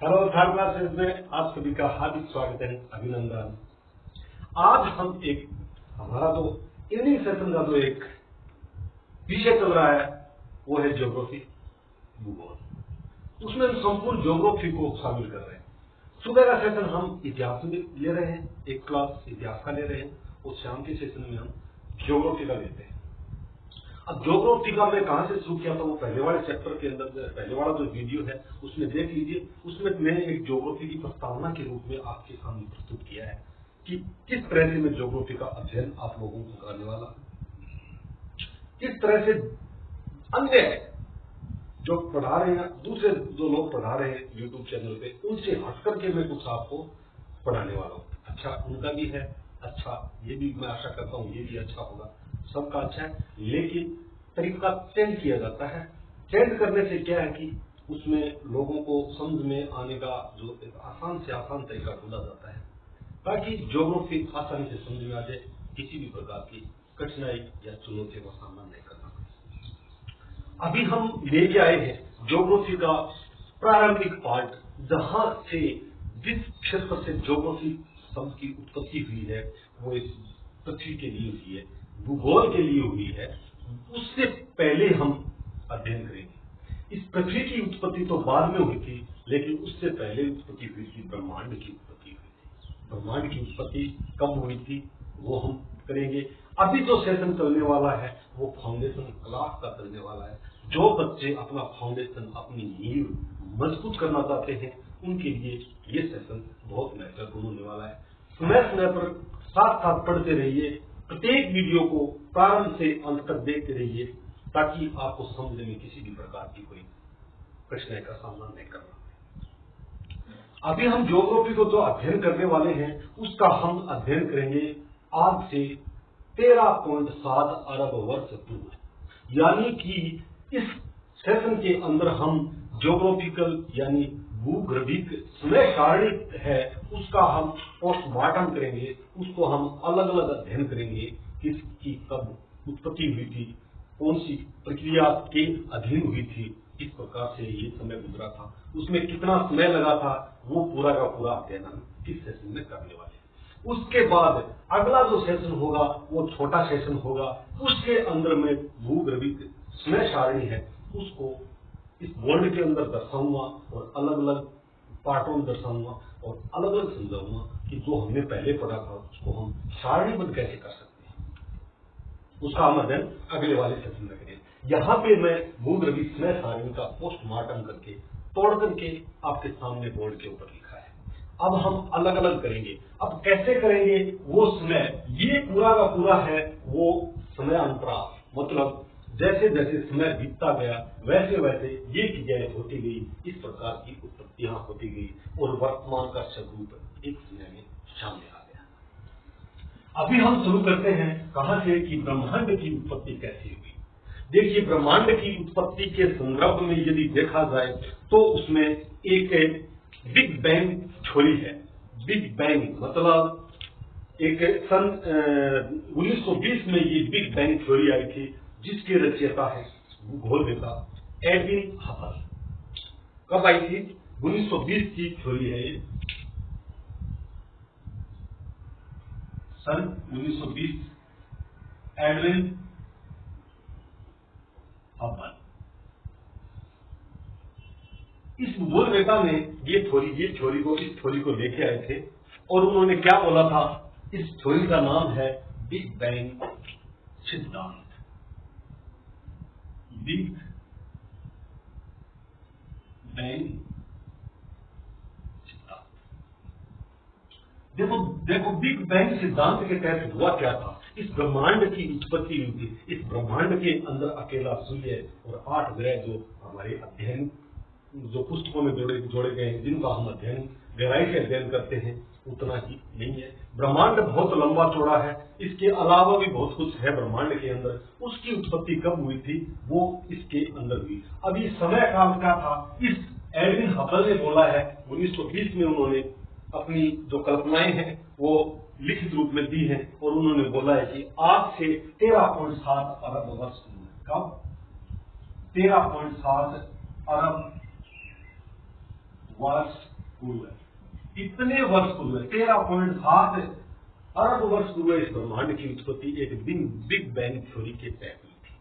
Hello third classes में आप सभी का हार्दिक स्वागत है, अभिनंदन। आज हम हमारा जो इवनिंग सेशन का जो एक विषय चल रहा है वो है ज्योग्राफी, भूगोल। उसमें हम संपूर्ण ज्योग्राफी को शामिल कर रहे हैं। सुबह का सेशन हम इतिहास में ले रहे हैं, एक क्लास इतिहास का ले रहे हैं, और शाम के सेशन में हम ज्योग्राफी का लेते हैं। अब ज्योग्राफी का मैं कहां से शुरू किया था, वो पहले वाले चैप्टर के अंदर पहले वाला जो वीडियो है उसमें देख लीजिए। उसमें मैंने एक ज्योग्राफी की प्रस्तावना के रूप में आपके सामने प्रस्तुत किया है कि किस तरह से मैं ज्योग्राफी का अध्ययन आप लोगों को कराने वाला, किस तरह से अन्य जो पढ़ा रहे हैं, दूसरे जो लोग पढ़ा रहे हैं यूट्यूब चैनल पे, उनसे हट करके मैं कुछ आपको पढ़ाने वाला हूँ। अच्छा उनका भी है, अच्छा ये भी मैं आशा करता हूँ ये भी अच्छा होगा, सबका अच्छा है, लेकिन तरीका चेंज किया जाता है। चेंज करने से क्या है कि उसमें लोगों को समझ में आने का जो एक आसान से आसान तरीका ढूंढा जाता है, ताकि ज्योग्राफी आसानी से समझ में आ जाए, किसी भी प्रकार की कठिनाई या चुनौतियों का सामना नहीं करना। अभी हम लेके आए हैं ज्योग्राफी का प्रारंभिक पार्ट, जहां से जिस क्षेत्र से ज्योग्राफी शब्द की उत्पत्ति हुई है वो इस पृथ्वी के लिए हुई है, भूगोल के लिए हुई है। उससे पहले हम अध्ययन करेंगे। इस पृथ्वी की उत्पत्ति तो बाद में हुई थी, लेकिन उससे पहले उत्पत्ति हुई थी ब्रह्मांड की उत्पत्ति हुई थी। ब्रह्मांड की उत्पत्ति कब हुई थी वो हम करेंगे। अभी जो सेशन चलने वाला है वो फाउंडेशन क्लास का चलने वाला है। जो बच्चे अपना फाउंडेशन, अपनी नींव मजबूत करना चाहते हैं, उनके लिए ये सेशन बहुत महत्वपूर्ण होने वाला है। समय समय पर साथ साथ पढ़ते रहिए, प्रत्येक वीडियो को प्रारंभ से अंत तक देखते रहिए, ताकि आपको समझने में किसी भी प्रकार की कोई कठिनाई का सामना नहीं करना। अभी हम ज्योग्राफी को जो अध्ययन करने वाले हैं उसका हम अध्ययन करेंगे आज से 13.7 अरब वर्ष पूर्व, यानी कि इस सेशन के अंदर हम ज्योग्राफिकल यानी भूगर्भिक समय सारणी है उसका हम पोस्टमार्टम करेंगे। उसको हम अलग अलग अध्ययन करेंगे, किसकी कब उत्पत्ति हुई थी, कौन सी प्रक्रिया के अधीन हुई थी, किस प्रकार से ये समय गुजरा था, उसमें कितना समय लगा था, वो पूरा का पूरा अध्ययन हम इस सेशन में करने वाले हैं। उसके बाद अगला जो सेशन होगा वो छोटा सेशन होगा, उसके अंदर में भूगर्भिक समय सारणी है उसको इस बोर्ड के अंदर दर्शाऊंगा और अलग अलग पार्टों में दर्शाऊंगा और अलग अलग समझाऊंगा कि जो हमने पहले पढ़ा था उसको हम सारणीबद्ध कैसे कर सकते हैं। उसका हम अध्ययन अगले वाले सेशन में करेंगे। यहाँ पे मैं भूगर्भिक समय सारणी का पोस्टमार्टम करके तोड़ करके आपके सामने बोर्ड के ऊपर लिखा है। अब हम अलग अलग करेंगे। अब कैसे करेंगे वो समय, ये पूरा का पूरा है वो समय अंतराल, मतलब जैसे जैसे समय बीतता गया वैसे वैसे ये चीजें होती गई, इस प्रकार की उत्पत्तियां होती गई और वर्तमान का स्वरूप एक समय में सामने आ गया। अभी हम शुरू करते हैं कहां से कि ब्रह्मांड की उत्पत्ति कैसे हुई। देखिए, ब्रह्मांड की उत्पत्ति के संदर्भ में यदि देखा जाए तो उसमें एक बिग बैंग थ्योरी है। बिग बैंग मतलब एक सन 1920 में ये बिग बैंग थ्योरी आई थी, जिसके रचयिता है भूगोलवेत्ता एडविन हबल। कब आई थी? 1920 की थ्योरी है ये, सन 1920, एडविन हबल। इस भूगोलवेत्ता ने इस थ्योरी को लेके आए थे और उन्होंने क्या बोला था, इस थ्योरी का नाम है बिग बैंग सिद्धांत। बिग बैंग सिद्धांत। देखो बिग बैंग सिद्धांत के तहत हुआ क्या था, इस ब्रह्मांड की उत्पत्ति हुई थी। इस ब्रह्मांड के अंदर अकेला सूर्य और 8 ग्रह जो हमारे अध्ययन जो पुस्तकों में जोड़े गए हैं, जिनका हम अध्ययन गहराई से अध्ययन करते हैं, उतना ही नहीं है। ब्रह्मांड बहुत लंबा चौड़ा है, इसके अलावा भी बहुत कुछ है ब्रह्मांड के अंदर। उसकी उत्पत्ति कब हुई थी वो इसके अंदर हुई। अभी समय काल क्या था, इस एडविन हबल ने बोला है 1920 में, उन्होंने अपनी जो कल्पनाएं हैं वो लिखित रूप में दी हैं और उन्होंने बोला है कि आज से 13.7 अरब वर्ष कब 13.7 अरब वर्ष पूर्व, इतने वर्ष पूर्व 13.7 अरब वर्ष पूर्व इस ब्रह्मांड की उत्पत्ति एक बिग बैंग थ्योरी के तहत हुई थी।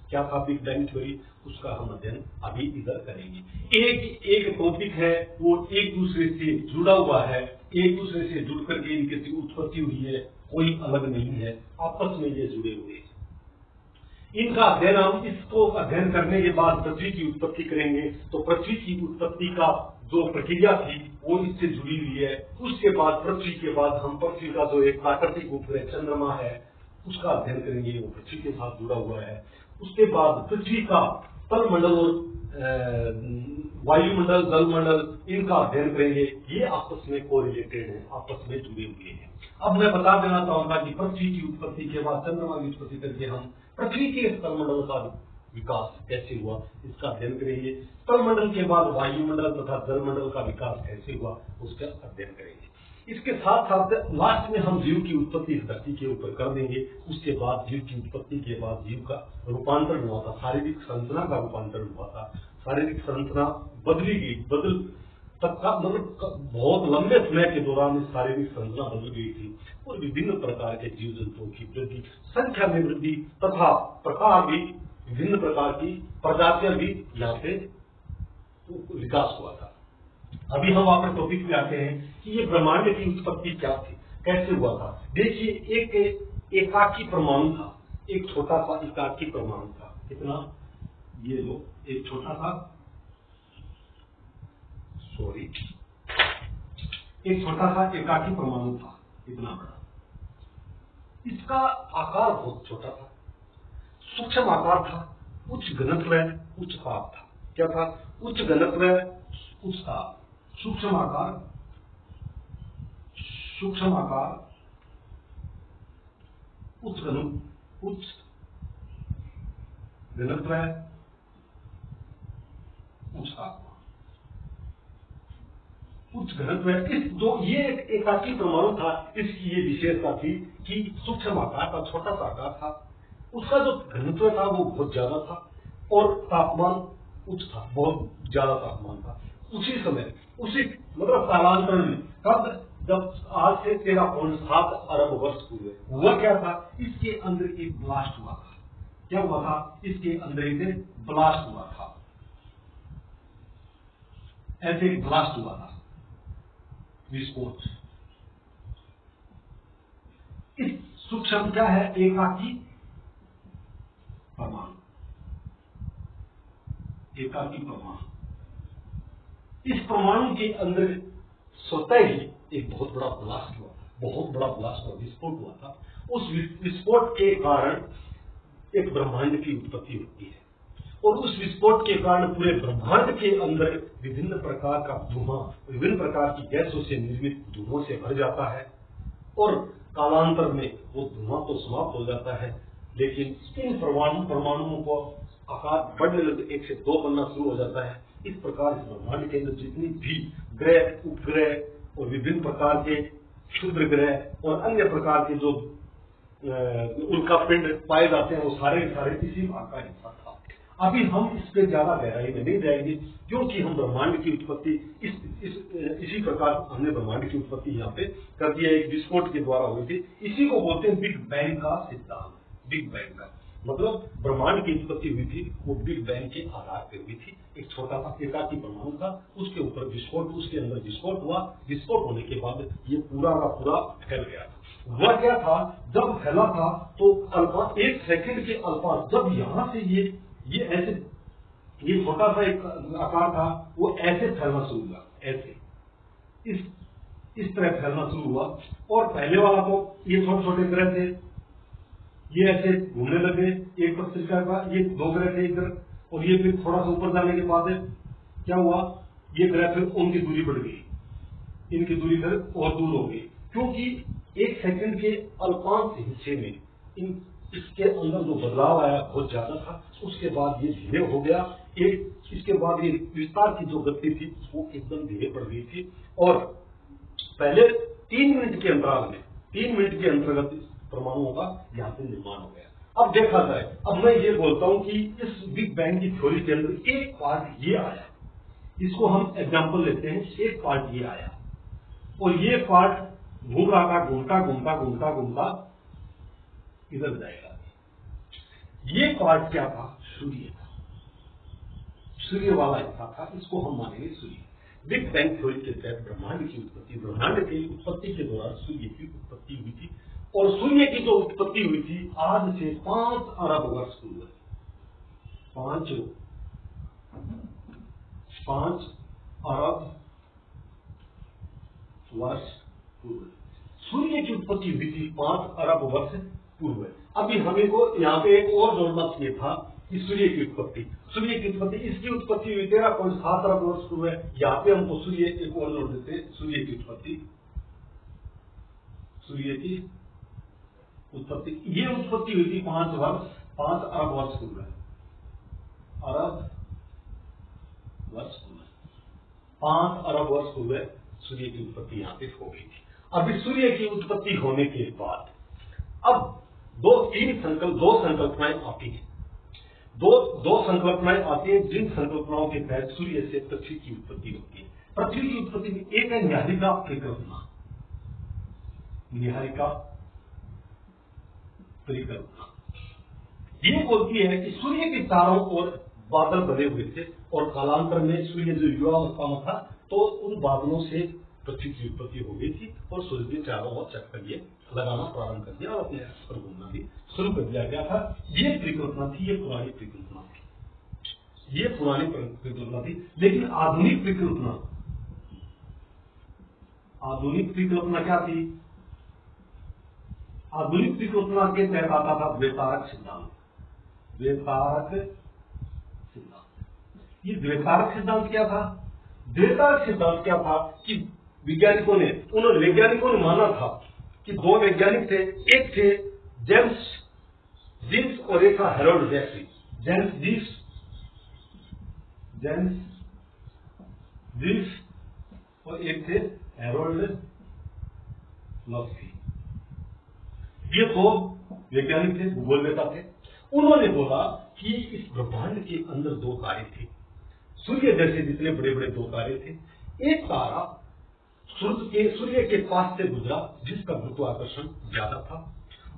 क्या था बिग बैंग थ्योरी? उसका हम अध्ययन अभी इधर करेंगे। एक टॉपिक है, वो एक दूसरे से जुड़ा हुआ है, एक दूसरे से जुड़ करके इनकी उत्पत्ति हुई है, कोई अलग नहीं है, आपस में ये जुड़े हुए हैं। इनका अध्ययन, हम इसको अध्ययन करने के बाद पृथ्वी की उत्पत्ति करेंगे। तो पृथ्वी की उत्पत्ति का जो प्रक्रिया थी वो इससे जुड़ी हुई है। उसके बाद पृथ्वी के बाद हम पृथ्वी का जो एक प्राकृतिक उपग्रह चंद्रमा है उसका अध्ययन करेंगे, वो पृथ्वी के साथ जुड़ा हुआ है। उसके बाद पृथ्वी का तलमंडल और वायुमंडल, जलमंडल, इनका अध्ययन करेंगे। ये आपस में कोरिलेटेड है, आपस में जुड़े हुए हैं। अब मैं बता देना चाहूंगा कि पृथ्वी की उत्पत्ति के बाद चंद्रमा की उत्पत्ति करके हम पृथ्वी के तलमंडल का विकास कैसे हुआ इसका अध्ययन करेंगे। तलमंडल के बाद वायुमंडल तथा जलमंडल का विकास कैसे हुआ उसका अध्ययन करेंगे। इसके साथ साथ लास्ट में हम जीव की उत्पत्ति धरती के ऊपर कर देंगे। उसके बाद जीव की उत्पत्ति के बाद जीव का रूपांतरण हुआ था, शारीरिक संरचना का रूपांतरण हुआ था। शारीरिक संरचना बदली गई, तब का मतलब बहुत लंबे समय के दौरान शारीरिक संरचना बदल गई थी और विभिन्न प्रकार के जीव जंतुओं की वृद्धि, संख्या में वृद्धि तथा प्रकार भी, विभिन्न प्रकार की प्रजातियां भी यहाँ पे विकास हुआ था। अभी हम अपने टॉपिक पे आते हैं कि ये ब्रह्मांड की उत्पत्ति क्या थी, कैसे हुआ था। देखिए, एक एकाकी परमाणु था, एक छोटा सा एकाकी परमाणु था। कितना? ये लो, एक छोटा सा, एक छोटा सा एकाकी परमाणु था, इतना बड़ा। इसका आकार बहुत छोटा था, सूक्ष्म आकार था, उच्च घनत्व, उच्च ताप था। क्या था? उच्च घनत्व, उच्च ताप, सूक्ष्म आकार, उच्च घनत्व, उच्च ताप, उच्च घनत्व। इस जो ये एकाकी परमाणु था, इसकी ये विशेषता थी कि सूक्ष्म आकार का, छोटा सा आकार था, उसका जो घनत्व था वो बहुत ज्यादा था और तापमान उच्च था, बहुत ज्यादा तापमान था। उसी समय, उसी मतलब कालांतर में, कब? जब आज से 13.7 अरब वर्ष पूर्व हुआ क्या था? इसके अंदर एक ब्लास्ट हुआ था। क्या हुआ था? इसके अंदर एक ब्लास्ट हुआ था, ऐसे एक ब्लास्ट हुआ था, विस्फोट। इस सूक्ष्म क्या है? एकाकी परमाणु, एकाकी परमाणु। इस परमाणु के अंदर स्वतः ही एक बहुत बड़ा ब्लास्ट हुआ, बहुत बड़ा ब्लास्ट हुआ, विस्फोट हुआ था। उस विस्फोट के कारण एक ब्रह्मांड की उत्पत्ति होती है और उस विस्फोट के कारण पूरे ब्रह्मांड के अंदर विभिन्न प्रकार का धुआं, विभिन्न प्रकार की गैसों से निर्मित धुआं से भर जाता है और कालांतर में वो धुआं तो समाप्त हो जाता है, लेकिन इन परमाणुओं को आकार बढ़ने लगे, 1 से 2 बनना शुरू हो जाता है। इस प्रकार इस ब्रह्मांड के अंदर जितनी भी ग्रह, उपग्रह और विभिन्न प्रकार के क्षुद्र ग्रह और अन्य प्रकार के जो उल्का पिंड पाए जाते हैं, वो सारे इसी भाग का हिस्सा था। अभी हम इस पे ज्यादा गहराई में नहीं जाएंगे, क्योंकि हम ब्रह्मांड की उत्पत्ति इसी प्रकार हमने ब्रह्मांड की उत्पत्ति यहाँ पे कर दिया, एक विस्फोट के द्वारा हुई थी। इसी को बोलते हैं बिग बैंग का सिद्धांत। बिग बैंग का मतलब ब्रह्मांड की उत्पत्ति हुई थी, वो बिग बैंग के आधार पर हुई थी। एक छोटा सा एकाकी परमाणु था, उसके ऊपर विस्फोट, उसके अंदर विस्फोट हुआ। विस्फोट होने के बाद ये पूरा का पूरा फैल गया था। वह क्या था? जब फैला था तो अल्फा, 1 सेकंड के अल्फा, जब यहाँ से ये ऐसे, ये छोटा सा एक आकार था, वो ऐसे फैलना शुरू हुआ, ऐसे इस तरह फैलना शुरू हुआ। और पहले वाला तो ये छोटे छोटे ग्रह थे, ये ऐसे घूमने लगे, एक पत्रिका का, ये 2 ग्रह थे इधर, और ये फिर थोड़ा सा ऊपर जाने के बाद क्या हुआ? ये ग्रह फिर उनकी दूरी बढ़ गई, इनकी दूरी फिर और दूर हो गई, क्योंकि 1 सेकंड के अल्पांश हिस्से में इसके अंदर जो बदलाव आया बहुत ज्यादा था। उसके बाद ये धीरे हो गया, इसके बाद ये विस्तार की जो गति थी वो एकदम धीरे पड़ गई थी। और पहले 3 मिनट के अंतराल में, 3 मिनट के अंतर्गत परमाणुओं का यहाँ से निर्माण हो गया। अब देखा जाए, अब मैं ये बोलता हूं कि इस बिग बैंग की थ्योरी के अंदर एक पार्ट ये आया, इसको हम एग्जांपल लेते हैं। एक पार्ट ये आया और ये पार्ट घूम रहा था, घूमता घूमता घूमता घूमता इधर जाएगा। ये पार्ट क्या था? सूर्य था, सूर्य वाला हिस्सा था, इसको हम मानेंगे सूर्य। बिग बैंग थ्योरी के तहत ब्रह्मांड की उत्पत्ति, ब्रह्मांड की उत्पत्ति के दौरान सूर्य की उत्पत्ति हुई थी और सूर्य की जो उत्पत्ति हुई थी आज से 5 अरब वर्ष पूर्व, 5 अरब वर्ष पूर्व सूर्य की उत्पत्ति हुई थी, 5 अरब वर्ष पूर्व। अभी हमें को यहाँ पे एक और जोड़ना चाहिए था कि सूर्य की उत्पत्ति, इसकी उत्पत्ति हुई 13.7 अरब वर्ष पूर्व है। यहाँ पे हमको सूर्य एक और जोड़ देते हैं, सूर्य की उत्पत्ति, ये उत्पत्ति हुई थी 5 अरब वर्ष पूर्व, अरब वर्ष पूर्व, 5 अरब वर्ष पूर्व सूर्य की उत्पत्ति यहाँ पे हो गई थी। अभी सूर्य की उत्पत्ति होने के बाद अब दो संकल्पनाएं आती हैं, दो संकल्पनाएं आती हैं, जिन संकल्पनाओं के तहत सूर्य से पृथ्वी की उत्पत्ति होती है। पृथ्वी की उत्पत्ति में एक है न्यायिका परिकल्पना, ये बोलती है कि सूर्य के चारों ओर बादल बने हुए थे और कालांतर में सूर्य जो युवावस्था में था तो उन बादलों से पृथ्वी की उत्पत्ति हो गई थी और सूर्य के चारों ओर चक्कर ये लगाना प्रारंभ कर दिया और अपने अक्ष पर घूमना भी शुरू कर दिया गया था। ये परिकल्पना थी, ये पुरानी परिकल्पना थी। लेकिन आधुनिक परिकल्पना क्या थी? आधुनिक परिकल्पना के तहत आता था द्वैतारक सिद्धांत। ये द्वैतारक सिद्धांत क्या था? द्वैतारक सिद्धांत क्या था कि वैज्ञानिकों ने माना था कि दो वैज्ञानिक थे, एक थे जेम्स जीन्स और एक था हेरोल्ड जेफरी। जेम्स जीन्स और एक थे हेरोल्ड जेफरी। ये दो वैज्ञानिक थे, भूगोलवेत्ता थे। उन्होंने बोला कि इस ब्रह्मांड के अंदर दो तारे थे, सूर्य जैसे जितने बड़े बड़े दो तारे थे। एक तारा सूर्य के पास से गुजरा जिसका गुरुत्वाकर्षण ज्यादा था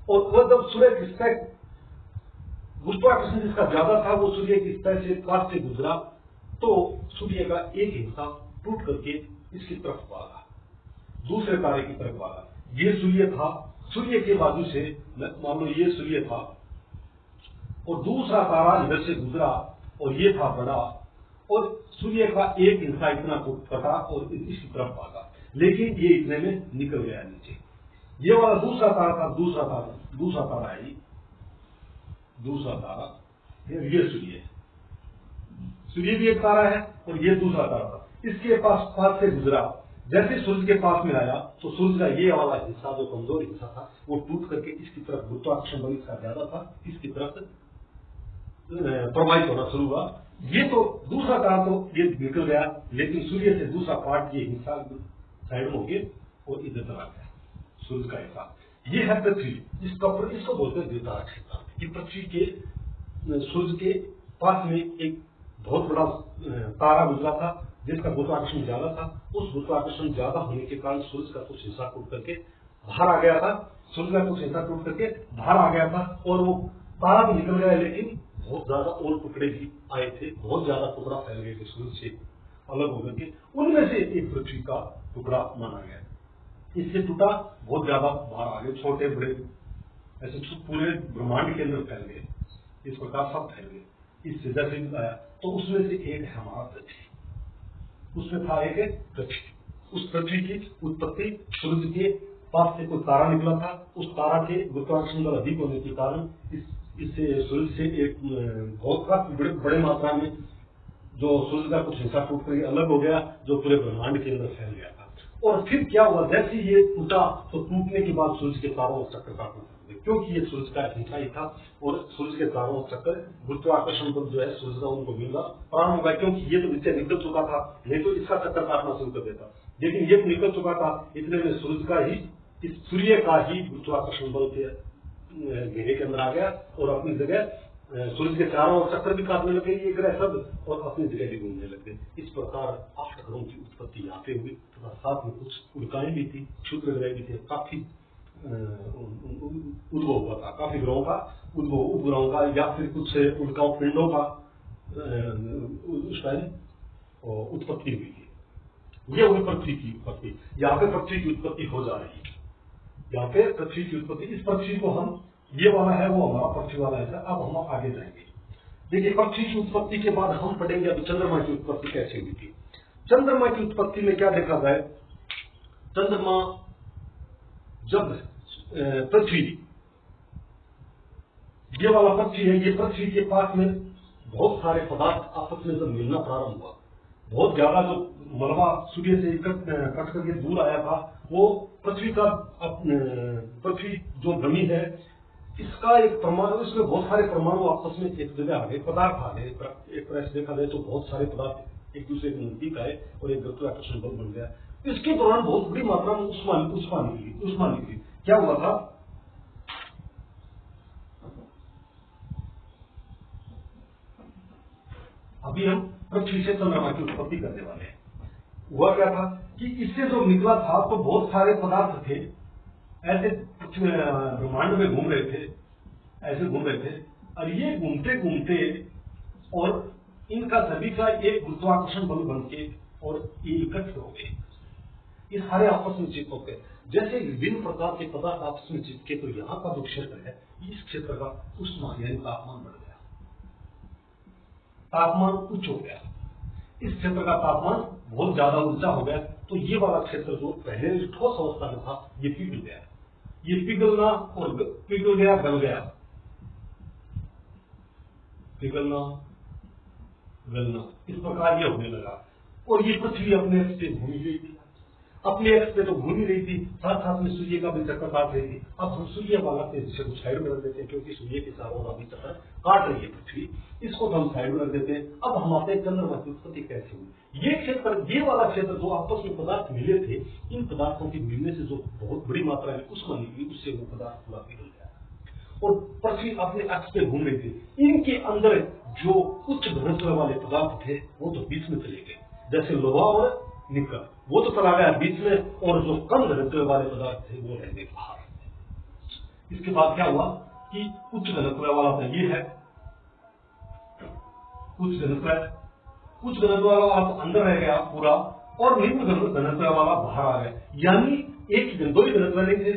और वह जब सूर्य की गुरुत्वाकर्षण जिसका ज्यादा था वो सूर्य की पास से गुजरा तो सूर्य का एक हिस्सा टूट करके इसकी तरफ भागा, दूसरे तारे की तरफ भागा। ये सूर्य था, सूर्य के बाजू से मान लो ये सूर्य था और दूसरा तारा इधर से गुजरा और ये था बड़ा और सूर्य का एक हिस्सा इतना कटा और इसकी तरफ भागा, लेकिन ये इतने में निकल गया नीचे। ये वाला दूसरा तारा था, दूसरा तारा है, ये सूर्य भी एक तारा है और ये दूसरा तारा था। इसके पास से गुजरा, जैसे सूर्य के पास में आया तो सूर्य का ये वाला हिस्सा जो कमजोर हिस्सा था वो टूट करके इसकी तरफ, गुरुत्वाकर्षण बल इसका ज्यादा था, इसकी तरफ प्रवाहित होना शुरू हुआ। ये तो दूसरा तारा तो ये निकल गया, लेकिन सूर्य से दूसरा पार्ट ये हिस्सा साइड में होके और इधर चला गया, सूर्य का हिस्सा। ये है पृथ्वी, इसको बोलते हैं द्वैतारक सिद्धांत। कि पृथ्वी के सूर्य के पास में एक बहुत बड़ा तारा गुजरा था जिसका गुरुत्वाकर्षण ज्यादा था। उस गुरुत्वाकर्षण ज्यादा होने के कारण सूर्य का कुछ हिस्सा टूट करके बाहर आ गया था, और वो तारा भी निकल गया, लेकिन बहुत ज्यादा और टुकड़े भी आए थे, बहुत ज्यादा टुकड़ा फैल गए थे सूर्य से अलग होकर के। उनमें से एक पृथ्वी का टुकड़ा माना गया, इससे टूटा बहुत ज्यादा बाहर आ गए, छोटे बड़े ऐसे पूरे ब्रह्मांड के अंदर फैल गए, इस प्रकार सब फैल गए। इससे जैसे आया तो उसमें से एक है हमारा पृथ्वी, उसमें था एक पृथ्वी। उस पृथ्वी की उत्पत्ति सूर्य के पास से कोई तारा निकला था, उस तारा के गुरुत्वाकर्षण बल अधिक होने के कारण इससे सूर्य से एक बहुत बड़े मात्रा में जो सूर्य का कुछ हिस्सा टूट कर अलग हो गया, जो पूरे ब्रह्मांड के अंदर फैल गया था। और फिर क्या हुआ, जैसे ये टूटा तो टूटने के बाद सूर्य के चारों ओर चक्कर काटना शुरू हुए, क्योंकि ये सूर्य का हिस्सा ही था और सूर्य के चारों ओर चक्कर गुरुत्वाकर्षण बल जो है सूर्य का उनको मिलना प्रारंभ होगा, क्योंकि ये तो नीचे निकल चुका था, नहीं तो इसका चक्कर काटना शुरू कर देता, लेकिन ये निकल चुका था, इतने में सूर्य का ही गुरुत्वाकर्षण बल के घेरे के अंदर आ गया और अपनी जगह सूर्य के चारों ओर चक्कर भी काटने लगे ये ग्रह सब और अपनी जगह भी घूमने लगे। इस प्रकार 8 ग्रहों की उत्पत्ति यहाँ पे हुई तथा साथ में कुछ उल्काएं भी थी, क्षुद्र ग्रह भी थे, काफी उद्भव हुआ था, काफी ग्रहों का उद्भव, उपग्रहों का या फिर कुछ उल्का पिंडों का उस टाइम उत्पत्ति हुई थी। ये हुई पृथ्वी की उत्पत्ति। यहाँ पे पृथ्वी की उत्पत्ति हो जा रही है, यहाँ पे पृथ्वी की उत्पत्ति। इस पृथ्वी को हम, ये वाला है वो हमारा पृथ्वी वाला है। अब हम आगे जाएंगे। देखिए पृथ्वी की उत्पत्ति के बाद हम पढ़ेंगे अब चंद्रमा की उत्पत्ति कैसे हुई थी। चंद्रमा की उत्पत्ति में क्या देखा जाए, चंद्रमा जब पृथ्वी, ये वाला पृथ्वी है, ये पृथ्वी के पास में बहुत सारे पदार्थ आपस में जब मिलना प्रारंभ हुआ, बहुत ज्यादा जो मलबा सूर्य से कट करके दूर आया था वो पृथ्वी का, पृथ्वी जो भूमि है इसका एक परमाणु, इसमें बहुत सारे परमाणु आपस में एक जगह आ गए, पदार्थ आ गए। एक तरह से देखा जाए तो बहुत सारे पदार्थ एक दूसरे के नजदीक आए और एक गुरुत्वाकर्षण बल बन गया। इसके दौरान बहुत बड़ी मात्रा में उष्मा निकली। क्या हुआ था, अभी हम पृथ्वी से चंद्रमा की उत्पत्ति करने वाले हैं। हुआ क्या था कि इससे जो निकला था तो बहुत सारे पदार्थ थे ऐसे ब्रह्मांड में घूम रहे थे, ऐसे घूम रहे थे और ये घूमते घूमते और इनका सभी का एक गुरुत्वाकर्षण बल बन के और ये इकट्ठे हो गए, ये सारे आपस में चिपक गए। जैसे विभिन्न प्रकार के पदार्थ आपस में चिपके तो यहाँ का जो क्षेत्र है इस क्षेत्र का उष्मा यानी तापमान बढ़ गया, तापमान उच्च हो गया, इस क्षेत्र का तापमान बहुत ज्यादा ऊंचा हो गया। तो ये वाला क्षेत्र जो पहले ठोस अवस्था में था ये पिघल गया, ये पिघलना और पिघल गया, गल गया, पिघलना गलना, इस प्रकार ये होने लगा। और ये पृथ्वी अपने अक्ष पे घूम रही थी, अपने अक्ष पे तो घूम ही रही थी, साथ साथ में सूर्य का भी चक्कर काट रही थी। अब हम सूर्य वाला को साइड में रख देते हैं क्योंकि सूर्य के चारों ओर अभी चक्कर काट रही है पृथ्वी, इसको तो हम साइड में रख देते हैं। अब हम आते हैं चंद्रमा की उत्पत्ति कैसे हुई। ये क्षेत्र, ये वाला क्षेत्र जो आपस में पदार्थ मिले थे, इन पदार्थों के मिलने से जो बहुत बड़ी मात्रा में उष्मा निकली उससे वो पदार्थ पूरा पिघल गया और पृथ्वी अपने अक्ष पे घूम रही थी। इनके अंदर जो उच्च घनत्व वाले पदार्थ थे वो तो बीच में चले गए, जैसे लोहा और निकल, वो तो चला गया बीच में, और जो कम घनत्व वाले पदार्थ थे वो रह गए बाहर। इसके बाद क्या हुआ कि उच्च घनत्व वाला था, ये है उच्च घनत्व वाला तो अंदर रह गया पूरा और निम्न घनत्व वाला बाहर आ गया। यानी एक ही, दो ही घनत्व नहीं थे,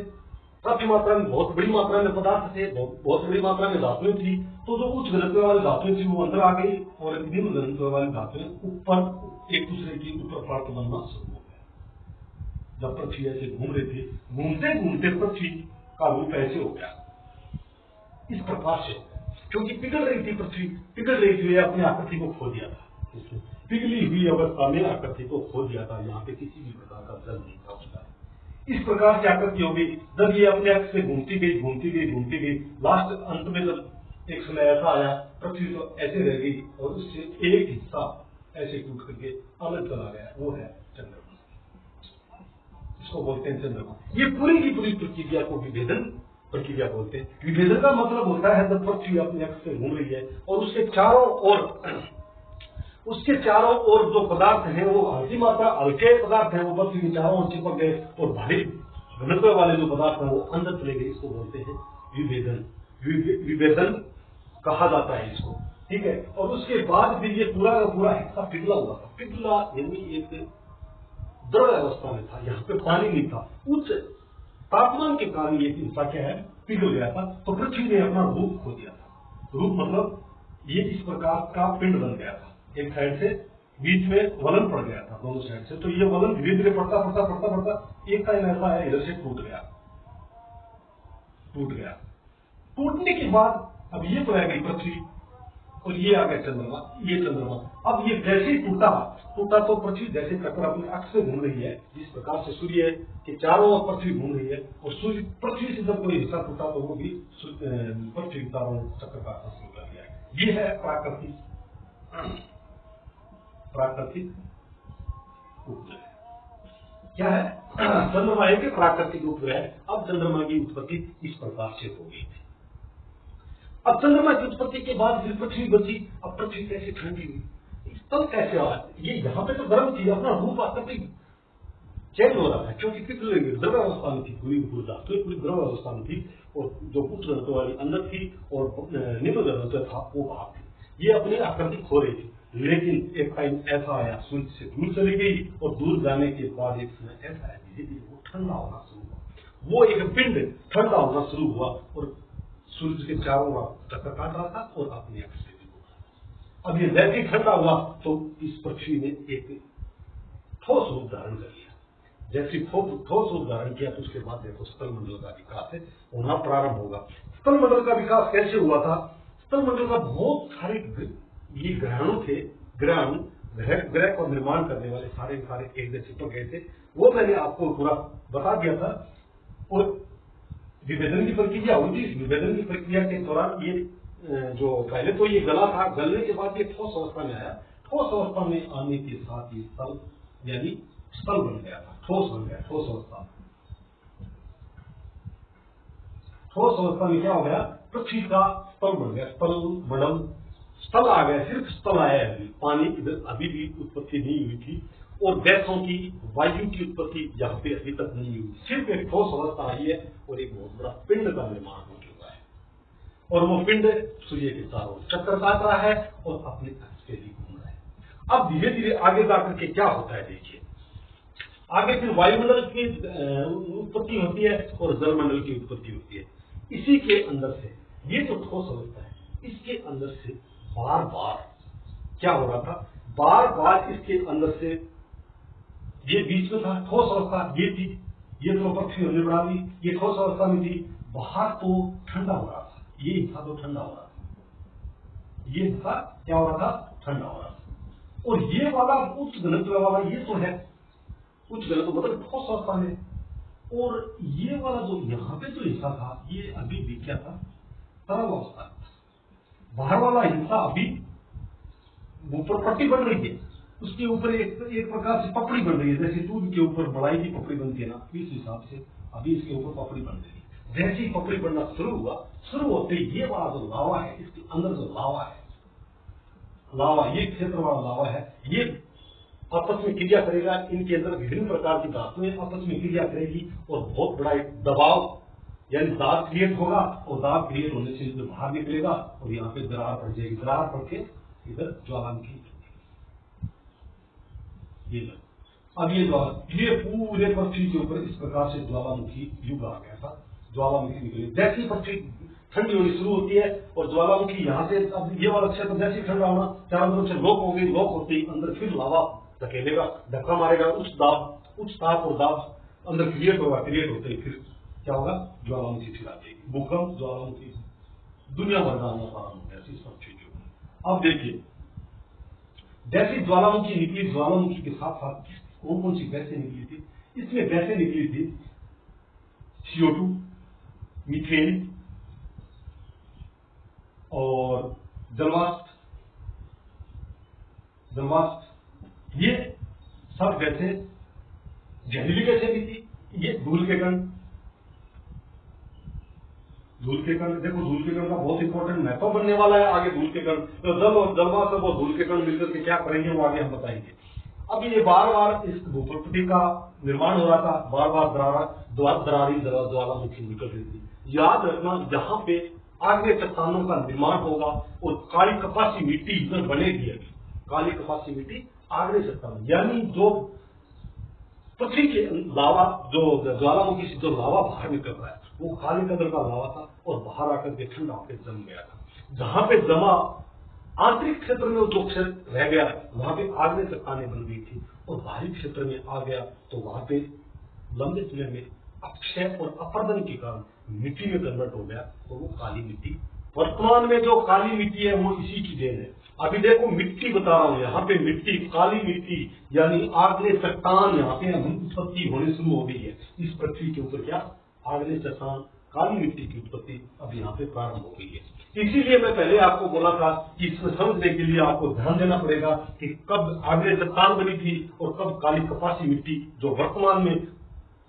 काफी मात्रा में, बहुत बड़ी मात्रा में पदार्थ थे, बहुत बड़ी मात्रा में धातुएं थी। तो जो उच्च घनत्व वाली धातुएं थी वो अंदर आ गई और निम्न घनत्व वाली धातुएं ऊपर एक दूसरे की ऊपर प्राप्त बनना शुरू हो गया। जब पृथ्वी ऐसे घूम रही थी, घूमते घूमते पृथ्वी का रूप ऐसे हो गया, इस प्रकार से, क्योंकि पिघल रही थी पृथ्वी, पिघल रही थी, अपनी आकृति को खो दिया था, पिघली हुई अवस्था में आकृति को खो दिया था। यहाँ पे किसी भी प्रकार का जल नहीं था उसका, इस प्रकार की आकृति हो गई। जब ये अपने अक्ष से घूमती गई, लास्ट अंत में जब एक समय ऐसा आया पृथ्वी तो ऐसे रह गई और उससे एक हिस्सा ऐसे टूट करके अलग चला गया, वो है चंद्रमा, इसको बोलते हैं चंद्रमा। ये पूरी की पूरी प्रक्रिया को विभेदन प्रक्रिया बोलते हैं। विभेदन का मतलब होता है जब पृथ्वी अपने अक्ष से घूम रही है और उसके चारों ओर जो पदार्थ हैं वो हल्की मात्रा, हल्के पदार्थ हैं वो पृथ्वी के चारों ओर चिपक गए और भारी घनत्व वाले जो पदार्थ हैं वो अंदर चले गए, इसको बोलते हैं विभेदन। विभेदन कहा जाता है इसको, ठीक है। और उसके बाद भी ये पूरा का पूरा हिस्सा पिघला हुआ था, पिघला यानी एक द्रव अवस्था में था, यहाँ पे पानी नहीं था, उच्च तापमान के कारण ये हिस्सा क्या है, पिघल गया था। तो पृथ्वी ने अपना रूप खो दिया था। रूप मतलब ये इस प्रकार का पिंड बन गया था, एक साइड से बीच में वलन पड़ गया था दोनों साइड से। तो ये वलन धीरे धीरे पड़ता एक टाइम ऐसा है इधर से टूट गया। टूटने के बाद अब ये तो रह गई पृथ्वी और ये आ गया चंद्रमा, ये चंद्रमा। अब ये जैसे ही टूटा तो पृथ्वी जैसे चक्कर अपने अक्ष से घूम रही है, जिस प्रकार से सूर्य के चारों ओर पृथ्वी घूम रही है और सूर्य पृथ्वी से जब कोई हिस्सा टूटा तो वो भी पृथ्वी के चारों ओर चक्कर काटना शुरू कर दिया। ये है प्राकृतिक उपग्रह। क्या है? चंद्रमा एक प्राकृतिक उपग्रह है। अब चंद्रमा की उत्पत्ति इस प्रकार से हो गई थी। अब चंद्रमा की उत्पत्ति के बाद फिर पृथ्वी बची। अब पृथ्वी कैसे ठंडी हुई, तब कैसे आया, ये यहाँ पे तो गर्म थी, अपना रूप तब चेंज हो रहा था, क्योंकि कितनी द्रव्यावस्था में थी पूरी ऊर्जा, तो पूरी द्रव्यावस्था में थी, और जो उच्च घनत्व वाली अंदर थी और निम्न घनत्व था वो बाहर थी। ये अपनी आकृति खो रही थी, लेकिन एक टाइम ऐसा आया सूर्य से दूर चली गई, और दूर जाने के बाद एक समय ऐसा आया धीरे धीरे वो ठंडा होना शुरू हुआ, वो एक पिंड ठंडा होना शुरू हुआ, और सूर्य के चारों ओर चक्कर काट रहा था और अपनी आकृति को। अब ये जैसे ठंडा हुआ तो इस पृथ्वी ने एक ठोस रूप धारण कर लिया। जैसे ठोस रूप धारण किया तो उसके बाद देखो स्थल मंडल का विकास है होना प्रारंभ होगा। स्थल मंडल का विकास कैसे हुआ था, स्थल मंडल का बहुत सारे ये ग्रहणु थे, ग्रह को निर्माण करने वाले सारे एक जैसे चिपक गए थे, वो मैंने आपको पूरा बता दिया था। और विभेदन की प्रक्रिया हुई थी, विभेदन की प्रक्रिया के दौरान ये जो पहले तो ये गला था, गलने के बाद ये ठोस अवस्था में आया, ठोस अवस्था में आने के साथ ये स्थल यानी स्थल बन गया था, ठोस बन गया। ठोस अवस्था में क्या हो गया, पृथ्वी का स्थल बन गया, स्थल मंडल, स्थल आ गया, सिर्फ स्थल आया है, पानी इधर अभी भी उत्पत्ति नहीं हुई थी, और गैसों की वायु की उत्पत्ति यहाँ पे अभी तक नहीं हुई, सिर्फ एक ठोस अवस्था आई है, और एक बहुत बड़ा पिंड का निर्माण हो चुका है, और वो पिंड सूर्य के चारों चक्कर काट रहा है और अपने अक्ष पे भी घूम रहा है। अब धीरे धीरे आगे जाकर के क्या होता है, देखिए आगे फिर वायुमंडल की उत्पत्ति होती है और जलमंडल की उत्पत्ति होती है। इसी के अंदर से ये जो ठोस अवस्था है, इसके अंदर से बार बार क्या हो रहा था, बार बार इसके अंदर से ये बीच में था ठोस अवस्था, ये थी, ये तो पृथ्वी हमने बढ़ा दी, ये ठोस अवस्था में थी, बाहर तो ठंडा हो रहा था, ये हिस्सा तो ठंडा हो रहा था, ये हिस्सा क्या हो रहा था, ठंडा हो रहा था, और ये वाला उच्च घनत्व वाला ये तो है उच्च घनत्व मतलब ठोस अवस्था में, और ये वाला जो यहाँ पे जो हिस्सा था ये अभी भी क्या था, तरल अवस्था था। बाहर वाला हिस्सा अभी ऊपर पट्टी बन रही है, उसके ऊपर एक प्रकार से पपड़ी बन रही है, जैसे दूध के ऊपर बड़ाई की पपड़ी बनती है ना, इस हिसाब से अभी इसके ऊपर पपड़ी बन रही है। जैसे ही पपड़ी बनना शुरू हुआ, शुरू होते ही ये वाला जो लावा है, इसके अंदर जो लावा है, लावा ये क्षेत्र वाला लावा है, ये आपस में क्रिया करेगा, इनके अंदर विभिन्न प्रकार की धातुएं आपस में क्रिया करेगी, और बहुत बड़ा एक दबाव यानी दाब क्रिएट होगा, और दाब क्रिएट होने से इधर बाहर निकलेगा, और यहाँ पे दरार पड़ जाएगी, दरार पड़ के इधर ज्वालामुखी, अब ये पूरे पृथ्वी के ऊपर इस प्रकार से ज्वालामुखी युग आ गया था, ज्वालामुखी निकली। जैसी पृथ्वी ठंडी होनी शुरू होती है और ज्वालामुखी यहाँ से, अब ये वाला क्षेत्र जैसे ठंडा होना, चारों तरफ से लोक हो गई, लोक होते ही अंदर फिर लावा धकेलेगा, धक्का मारेगा, उच्च ताप और दाब अंदर क्रिएट होगा, क्रिएट होते ही फिर क्या होगा, ज्वालामुखी फिर आ जाएगी, भूकंप, ज्वालामुखी, दुनिया भर का आना प्रारंभ हो गया इस पृथ्वी के। अब देखिए जैसी ज्वालामुखी निकली, ज्वालामुखी के साथ साथ कौन कौन सी गैसें निकली थी, इसमें गैसें निकली थी CO2, मीथेन और जलवाष्प, ये सब गैसें जहरीली गैसें भी थी। ये धूल के कण, देखो धूल के कण का बहुत इंपॉर्टेंट महत्व बनने वाला है आगे। धूल के कण तो जल और जलवाष्प और धूल के कण मिलकर के क्या करेंगे वो आगे हम बताएंगे। अब ये बार बार इस भूपृथ्वी का निर्माण हो रहा था, बार बार दरारी ज्वालामुखी निकल रही थी। याद रखना जहां पे आगे चट्टानों का निर्माण होगा और काली कपासी मिट्टी इधर बनेगी, काली कपासी मिट्टी आगे चट्टान, यानी जो पृथ्वी के लावा, जो ज्वालामुखी से जो लावा बाहर निकल रहा है वो काले कलर का लावा था, और बाहर आकर के ठंडा होकर जम गया था। जहां पे जमा आंतरिक क्षेत्र में जो क्षेत्र रह गया वहां पे आग्नेय चट्टानें बन गई थी, और बाहरी क्षेत्र में आ गया तो वहां पे लंबे समय में अक्षय और अपरदन के कारण मिट्टी में कन्वर्ट हो गया, और वो काली मिट्टी। वर्तमान में जो काली मिट्टी है वो इसी की देन है। अभी देखो मिट्टी बता रहा हूं, यहाँ पे मिट्टी, काली मिट्टी यानी आग्नेय चट्टान यहाँ पे उत्पत्ति होने शुरू हो गई है इस पृथ्वी के ऊपर। क्या आग्नेय चट्टान, काली मिट्टी की उत्पत्ति अब यहाँ पे प्रारंभ हो गई है। इसीलिए मैं पहले आपको बोला था कि इसमें समझने के लिए आपको ध्यान देना पड़ेगा कि कब आग्नेय चट्टान बनी थी और कब काली कपासी मिट्टी, जो वर्तमान में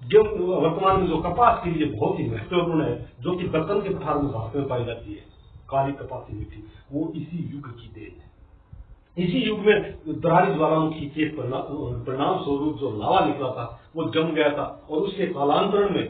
जो कपास के लिए बहुत ही महत्वपूर्ण है, जो कि दक्कन के पठार में भारत में पाई जाती है। काली कपासी मिट्टी, वो इसी युग की देन है। इसी युग में दरारी ज्वालामुखी के परिणाम स्वरूप जो लावा निकला था वो जम गया था और उसके कालांतरण में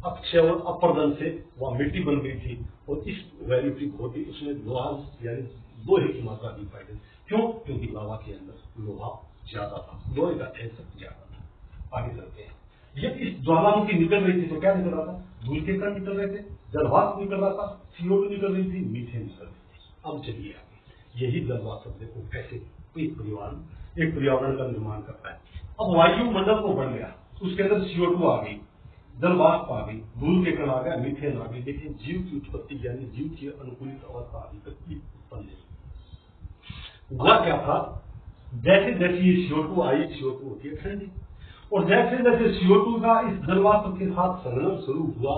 अक्षय और अपर्दन से वह मिट्टी बन गई थी और इस वैल्यू की होती उसमें लोहा यानी लोहे की मात्रा भी पाई गई। क्यों? क्योंकि लावा के अंदर लोहा ज्यादा था, लोहे का ठेसक ज्यादा था। आगे चलते हैं। ये इस ज्वालामुखी निकल रही थी तो क्या निकल रहा था? धूल के कण निकल रहे थे, जलवाष्प निकल रहा था, CO2 निकल रही थी, मीथेन निकल रही थी। अब चलिए आगे, यही जलवाष्प देखो कैसे एक पर्यावरण का निर्माण करता है। अब वायुमंडल को बढ़ गया, उसके अंदर CO2 आ गई, जलवाष्प आ गई, धूल के कण आ गया, मीथेन आ गई, लेकिन जीव की उत्पत्ति यानी जीव की अनुकूलित अवस्था अभी तक उत्पन्न नहीं। हुआ क्या था? जैसे जैसे ये CO2 आई, CO2 होती है ठंडी, और जैसे जैसे CO2 का इस जलवाष्प के साथ संघनन शुरू हुआ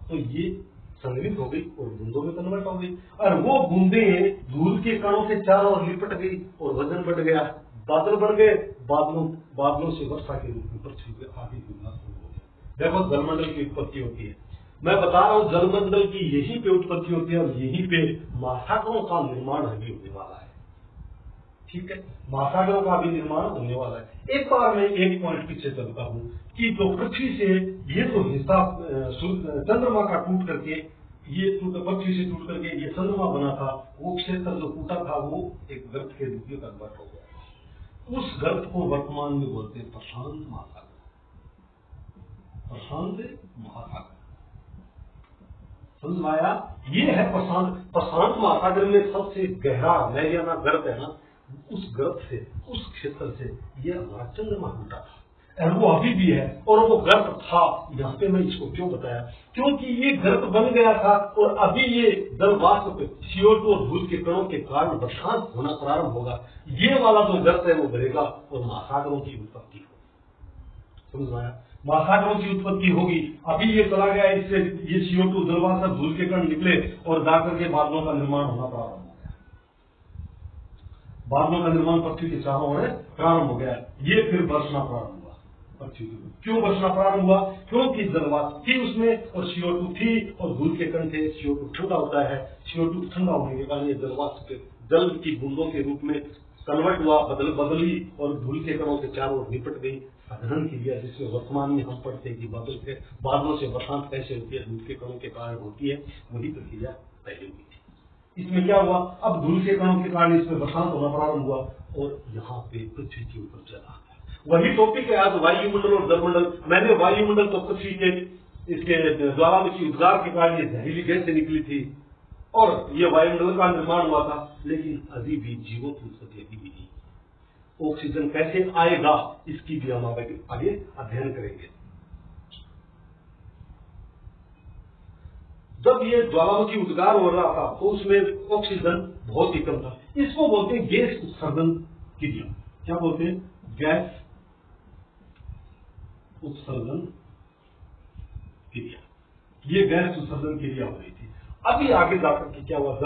तो ये संघनित हो गई और बूंदों में कन्वर्ट हो गई, और वो बूंदें धूल के कणों से चारों ओर लिपट गई और वजन बढ़ गया, बादल बढ़ गए, बादलों से वर्षा के रूप में पृथ्वी पे आगे गिरना शुरू हो गया। देखो जलमंडल की उत्पत्ति होती है, मैं बता रहा हूं जलमंडल की यहीं पे उत्पत्ति होती है और यहीं पे महासागरों का निर्माण अभी होने वाला है। ठीक है, महासागरों का भी निर्माण होने वाला है। एक बार मैं एक पॉइंट पीछे चलता हूं कि जो पृथ्वी से ये जो हिस्सा चंद्रमा का टूट करके ये पृथ्वी से टूट करके ये चंद्रमा बना था, वो क्षेत्र जो टूटा था वो एक गर्त के रूप में कन्वर्ट हो गया। उस गर्त को वर्तमान में बोलते हैं प्रशांत महासागर। प्रशांत महासागर समझ आया? ये है प्रशांत महासागर में सबसे गहरा मैरियाना गर्त है ना, उस गर्त से, उस क्षेत्र से ये हमारा चंद्रमा टूटा था और वो अभी भी है। और वो गर्त था, यहाँ पे मैं इसको क्यों बताया? क्योंकि ये गर्त बन गया था और अभी ये जलवाष्प CO2 और धूल के कणों के कारण बरसात होना प्रारंभ होगा। ये वाला जो गर्त है वो भरेगा और महासागरों की उत्पत्ति होगी। समझ आया? महासागरों की उत्पत्ति होगी। अभी ये चला गया, इससे ये CO2 जलवाष्प धूल के कण निकले और जाकर के बादलों का निर्माण होना प्रारंभ हो गया। बादलों का निर्माण पृथ्वी के चारों ओर प्रारंभ हो गया। ये फिर बरसना प्रारंभ हुआ पृथ्वी के। क्यों बरसना प्रारंभ हुआ? क्योंकि जलवाष्प थी उसमें और CO2 थी और धूल के कण थे। CO2 ठंडा होता है, CO2 ठंडा होने के कारण ये जलवाष्प जल की बूंदों के रूप में कन्वर्ट हुआ, बदली और धूल के कणों के चारों ओर निपट गई। साधन क्रिया जिसमें वर्तमान में हम पढ़ते हैं कि बादलों से बरसात कैसे होती है, धूल के कणों के कारण होती है, वही प्रक्रिया पहले हुई थी। इसमें क्या हुआ? अब धूल के कणों के कारण इसमें बरसात होना प्रारंभ हुआ और यहाँ पे पृथ्वी के ऊपर जल आ गया। वही टॉपिक है आज वायुमंडल और जलमंडल। मैंने वायुमंडल तो पृथ्वी के इसके ज्वालामुखी उद्गार के कारण ये जहरीली गैस से निकली थी और ये वायुमंडल का निर्माण हुआ था, लेकिन अभी भी जीवों की उत्पत्ति अभी भी नहीं। ऑक्सीजन कैसे आएगा इसकी भी हम आगे अध्ययन करेंगे। जब ये ज्वालामुखी उद्गार हो रहा था तो उसमें ऑक्सीजन बहुत ही कम था। इसको बोलते हैं गैस उत्सर्जन क्रिया। क्या बोलते हैं? गैस उत्सर्जन क्रिया। ये गैस उत्सर्जन क्रिया हो रही थी। अभी आगे जाकर के क्या हुआ?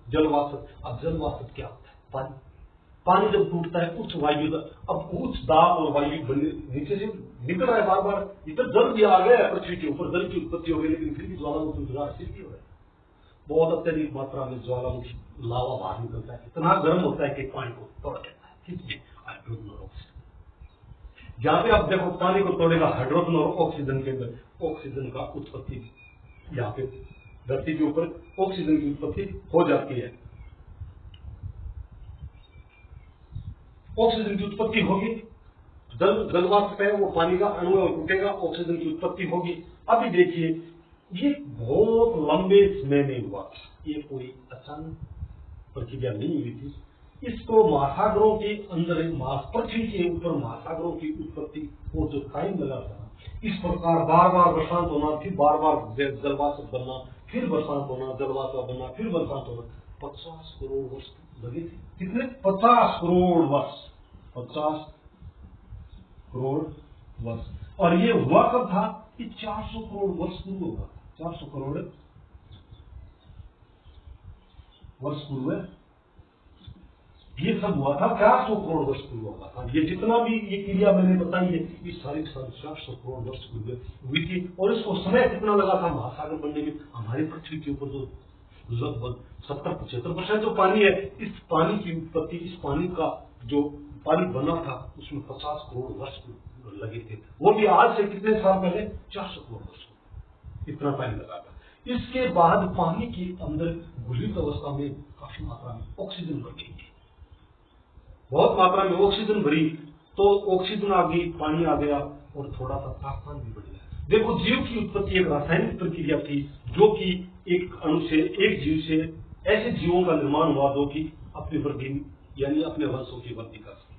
जलवाष्प। अब जलवाष्प क्या होता है? पानी जब टूटता है उच्च वायु, अब उच्च दाब और वायु नीचे से निकल रहा है बार बार। इधर जल भी आ गया पृथ्वी के ऊपर, जल की उत्पत्ति हो गई, लेकिन फिर भी ज्वालामुखी उद्गार फिर भी हो रहा है। बहुत अत्यधिक मात्रा में ज्वालामुखी लावा बाहर निकलता है, इतना गर्म होता है कि पानी को तोड़ देता है। जहां पे आप देखो पानी को तोड़ेगा हाइड्रोजन और ऑक्सीजन के अंदर ऑक्सीजन का उत्पत्ति, यहाँ पे धरती के ऊपर ऑक्सीजन की उत्पत्ति हो जाती है। ऑक्सीजन की उत्पत्ति होगी, जलवाष्प है वो पानी का अणु टूटेगा, ऑक्सीजन की उत्पत्ति होगी। अभी देखिए ये बहुत लंबे समय में हुआ, ये कोई अचानक प्रक्रिया नहीं हुई थी। इसको महासागरों के अंदर पृथ्वी के ऊपर महासागरों की उत्पत्ति को जो टाइम लगा था, इस प्रकार बार बार बरसात होना, फिर बार बार जलवाष्प बनना, फिर बरसात होना, जलवाष्प बनना, फिर बरसात होना, 50 करोड़ वर्ष लगे थे। कितने? 50 करोड़ वर्ष। 50 करोड़ वर्ष। और ये हुआ कब था? कि 400 करोड़ वर्ष पूर्व हुआ। 400 करोड़ वर्ष पूर्व ये सब हुआ था। 400 करोड़ वर्ष पूर्व हुआ था। ये जितना भी ये क्रिया मैंने बताई है, ये सारी 400 करोड़ वर्ष पूर्व हुई थी। और इसको समय कितना लगा था महासागर बनने में? हमारी पृथ्वी के ऊपर जो लगभग 70-75% जो पानी है, इस पानी की उत्पत्ति, इस पानी का जो पानी बना था उसमें 50 करोड़ वर्ष लगे थे। वो भी आज से कितने साल पहले, 400 करोड़ वर्ष इतना पानी लगा था। इसके बाद पानी के अंदर घुलित अवस्था में काफी मात्रा में ऑक्सीजन बढ़ गई थी, बहुत मात्रा में ऑक्सीजन भरी, तो ऑक्सीजन आ गई, पानी आ गया और थोड़ा सा तापमान भी बढ़ गया। देखो, जीव की उत्पत्ति एक रासायनिक प्रक्रिया थी, जो कि एक अणु से, एक जीव से ऐसे जीवों का निर्माण हुआ जो कि अपने वृद्धि यानी अपने वंशों की वृद्धि कर सके।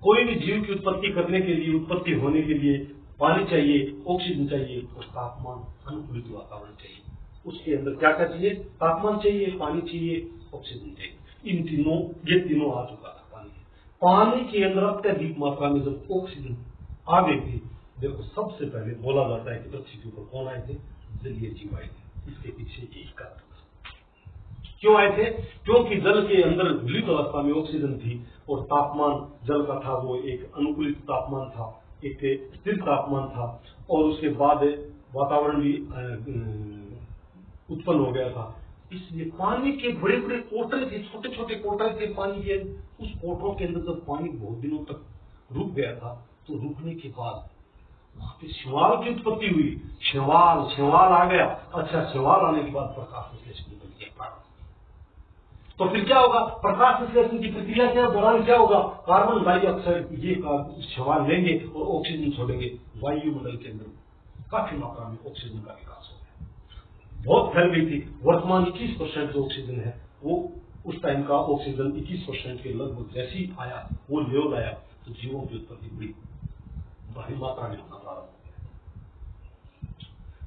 कोई भी जीव की उत्पत्ति करने के लिए, उत्पत्ति होने के लिए पानी चाहिए, ऑक्सीजन चाहिए और तापमान, अनुकूलित वातावरण चाहिए। उसके अंदर क्या क्या चाहिए? तापमान चाहिए, पानी चाहिए, ऑक्सीजन चाहिए। इन तीनों, ये तीनों आ चुका था पानी के अंदर अत्यधिक मात्रा में जब ऑक्सीजन आ गई थी। देखो, सबसे पहले बोला जाता है कि पृथ्वी के ऊपर कौन आए थे? जलीय जीव आए थे। इसके पीछे यही कारण था। क्यों आए थे? क्योंकि जल के अंदर घुलित अवस्था में ऑक्सीजन थी और तापमान जल का था वो एक अनुकूलित तापमान था, एक स्थिर तापमान था, और उसके बाद वातावरण भी उत्पन्न हो गया था। इसलिए पानी के बड़े बड़े कोटरे थे, छोटे छोटे कोटरे थे पानी के। उस कोटरों के अंदर जब पानी बहुत दिनों तक रुक गया था, तो रुकने के बाद वहां पे शैवाल की उत्पत्ति हुई। शैवाल आ गया। अच्छा, शैवाल आने के बाद प्रकाश संश्लेषण की प्रक्रिया। तो फिर क्या होगा? प्रकाश संश्लेषण की प्रक्रिया के दौरान क्या होगा? कार्बन डाइऑक्साइड ये शैवाल लेंगे और ऑक्सीजन छोड़ेंगे। वायुमंडल के अंदर काफी मात्रा में ऑक्सीजन का विकास हो गया, बहुत फैल गई थी। वर्तमान 21% जो ऑक्सीजन है, वो उस टाइम का ऑक्सीजन 21% के लगभग जैसे ही आया, वो लेवल आया, तो जीवों की उत्पत्ति हुई, भारी मात्रा में होना प्रारंभ हो गया।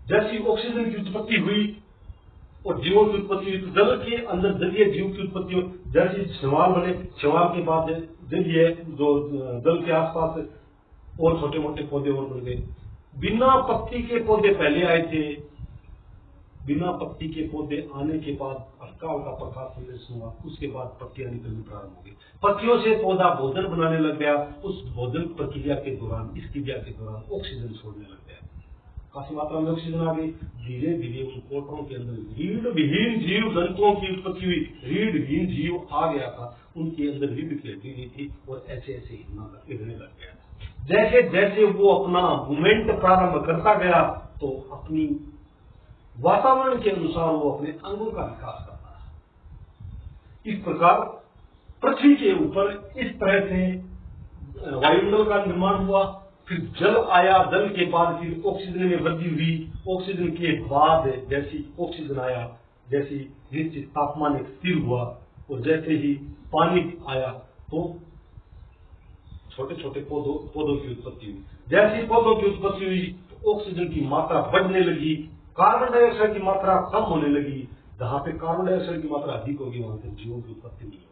जैसी ऑक्सीजन की उत्पत्ति हुई और जीवों की उत्पत्ति हुई, तो जल के अंदर जलीय जीव की उत्पत्ति हुई। जैसे शैवाल बने, शैवाल के बाद जलीय जो जल के आसपास और छोटे मोटे पौधे और बन गए। बिना पत्ती के पौधे पहले आए थे। बिना पत्ती के पौधे आने के बाद हल्का हल्का प्रकाश संश्लेषण हुआ, उसके बाद पत्तियां निकलनी प्रारंभ हो गई। पत्तियों से पौधा भोजन बनाने लग गया। उस भोजन प्रक्रिया के दौरान, इस क्रिया के दौरान ऑक्सीजन छोड़ने लग गया, काफी मात्रा में ऑक्सीजन आ गई। धीरे धीरे उन कोटरों के अंदर रीढ़ विहीन जीव जंतुओं की उत्पत्ति हुई। रीढ़ विहीन जीव आ गया था, उनके अंदर रीढ़ की हड्डी नहीं थी और ऐसे ऐसे हिलने लग गया। जैसे जैसे वो अपना मूवमेंट प्रारंभ करता गया, तो अपनी वातावरण के अनुसार वो अपने अंगों का विकास करता है। इस प्रकार पृथ्वी के ऊपर इस तरह से वायुमंडल का निर्माण हुआ। फिर जल आया, जल के बाद फिर ऑक्सीजन में वृद्धि हुई। ऑक्सीजन के बाद जैसी ऑक्सीजन आया, जैसी निश्चित तापमान एक स्थिर हुआ, और जैसे ही पानी आया, तो छोटे छोटे पौधों की उत्पत्ति हुई। जैसी पौधों की उत्पत्ति हुई, तो ऑक्सीजन की मात्रा बढ़ने लगी, कार्बन डाइऑक्साइड की मात्रा कम होने लगी। जहां पे कार्बन डाइऑक्साइड की मात्रा अधिक होगी, वहां से जीवों की उत्पत्ति नहीं होगी।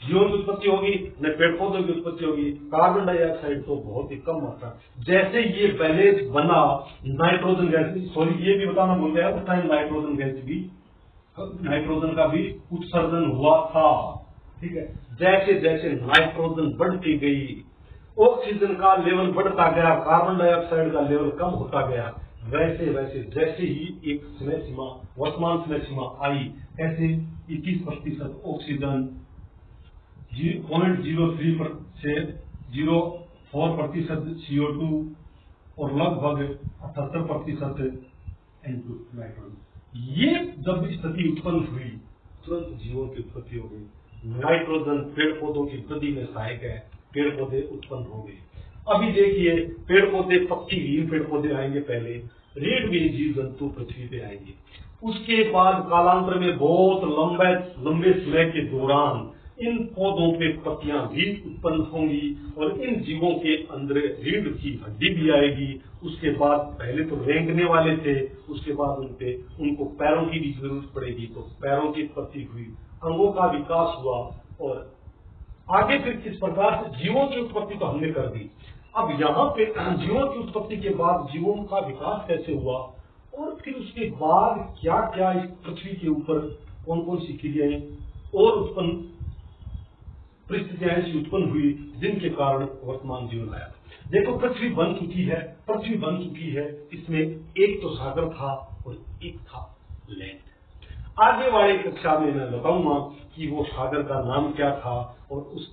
जीवों की उत्पत्ति होगी न पेड़ पौधों की उत्पत्ति होगी। कार्बन डाइऑक्साइड तो बहुत ही कम मात्रा। जैसे ये पहले बना, नाइट्रोजन गैस, सॉरी ये भी बताना भूल गया, उस टाइम नाइट्रोजन का भी उत्सर्जन हुआ था। ठीक है, जैसे जैसे नाइट्रोजन बढ़ती गई, ऑक्सीजन का लेवल बढ़ता गया, कार्बन डाइऑक्साइड का लेवल कम होता गया, वैसे वैसे जैसे ही एक समय सीमा, वर्तमान समय सीमा आई, ऐसे 21% ऑक्सीजन, 0.03 से 0.4% CO2 और लगभग 78% N2 नाइट्रोजन। ये जब स्थिति उत्पन्न हुई, तुरंत जीवों की उत्पत्ति हो गई। नाइट्रोजन पेड़ पौधों की वृद्धि में सहायक है, पेड़ पौधे उत्पन्न हो गए। अभी देखिए, पेड़ पौधे, पत्तीहीन पेड़ पौधे आएंगे पहले, रीढ़ विहीन जीव जंतु पृथ्वी पे आएंगे। उसके बाद कालांतर में बहुत लंबे समय के दौरान इन पौधों पे पत्तियां भी उत्पन्न होंगी और इन जीवों के अंदर रीढ़ की हड्डी भी आएगी। उसके बाद पहले तो रेंगने वाले थे, उसके बाद उनको पैरों की भी जरूरत पड़ेगी, तो पैरों की उत्पत्ति हुई, अंगों का विकास हुआ, और आगे फिर किस प्रकार से जीवों की उत्पत्ति तो हमने कर दी। अब यहाँ पे जीवों की उत्पत्ति के बाद जीवों का विकास कैसे हुआ, और फिर उसके बाद क्या क्या इस पृथ्वी के ऊपर कौन कौन सी क्रियाएं और परिस्थितियां ऐसी उत्पन्न हुई जिनके कारण वर्तमान जीवन आया। देखो, पृथ्वी बन चुकी है। इसमें एक तो सागर था और एक था लैंड। आगे वाली कक्षा में मैं बताऊंगा कि वो सागर का नाम क्या था और उस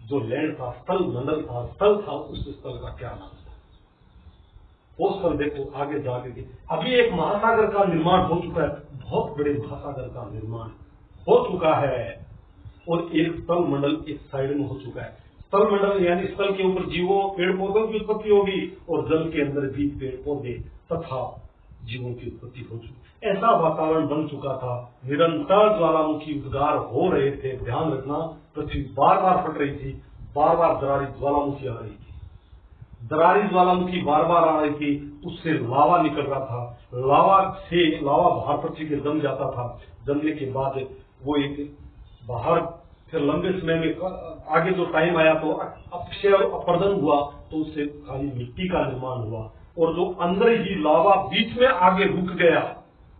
जो लैंड था, स्थल मंडल था, स्थल था, उस स्थल का क्या नाम था। वो स्थल देखो आगे जाके के अभी एक महासागर का निर्माण हो चुका है, बहुत बड़े महासागर का निर्माण हो चुका है और एक स्थल मंडल एक साइड में हो चुका है। स्थल मंडल यानी स्थल के ऊपर जीवों पेड़ पौधों की उत्पत्ति होगी और जल के अंदर भी पेड़ पौधे तथा जीवों की उत्पत्ति हो चुकी। ऐसा वातावरण बन चुका था, निरंतर ज्वालामुखी उद्गार हो रहे थे। ध्यान रखना, पृथ्वी बार बार फट रही थी, बार बार दरारी ज्वालामुखी आ रही थी, दरारी ज्वालामुखी बार बार आ रही थी, उससे लावा निकल रहा था, लावा बाहर पृथ्वी के जम जाता था। जमने के बाद वो एक बाहर फिर लंबे समय में आगे जो टाइम आया तो अक्षय अपर्दन हुआ, तो उससे खाली मिट्टी का निर्माण हुआ और जो अंदर ही लावा बीच में आगे रुक गया,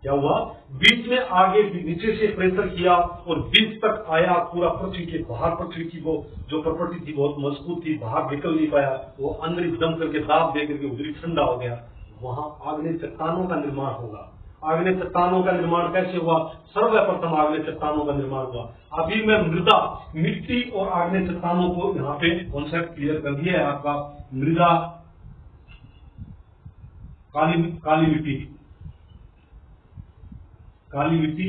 क्या हुआ, बीच में आगे नीचे से प्रेशर किया और बीच तक आया पूरा पृथ्वी के बाहर। पृथ्वी की वो जो प्रॉपर्टी थी बहुत मजबूत थी, बाहर निकल नहीं पाया, वो अंदर ही जम करके दाब दे करके उधर ठंडा हो गया। वहां आग्नेय चट्टानों का निर्माण होगा। आग्नेय चट्टानों का निर्माण कैसे हुआ? सर्वप्रथम आग्नेय चट्टानों का निर्माण हुआ। अभी मैं मृदा, मिट्टी और आग्नेय चट्टानों को यहाँ पे कॉन्सेप्ट क्लियर कर दिया है आपका। मृदा, काली मिट्टी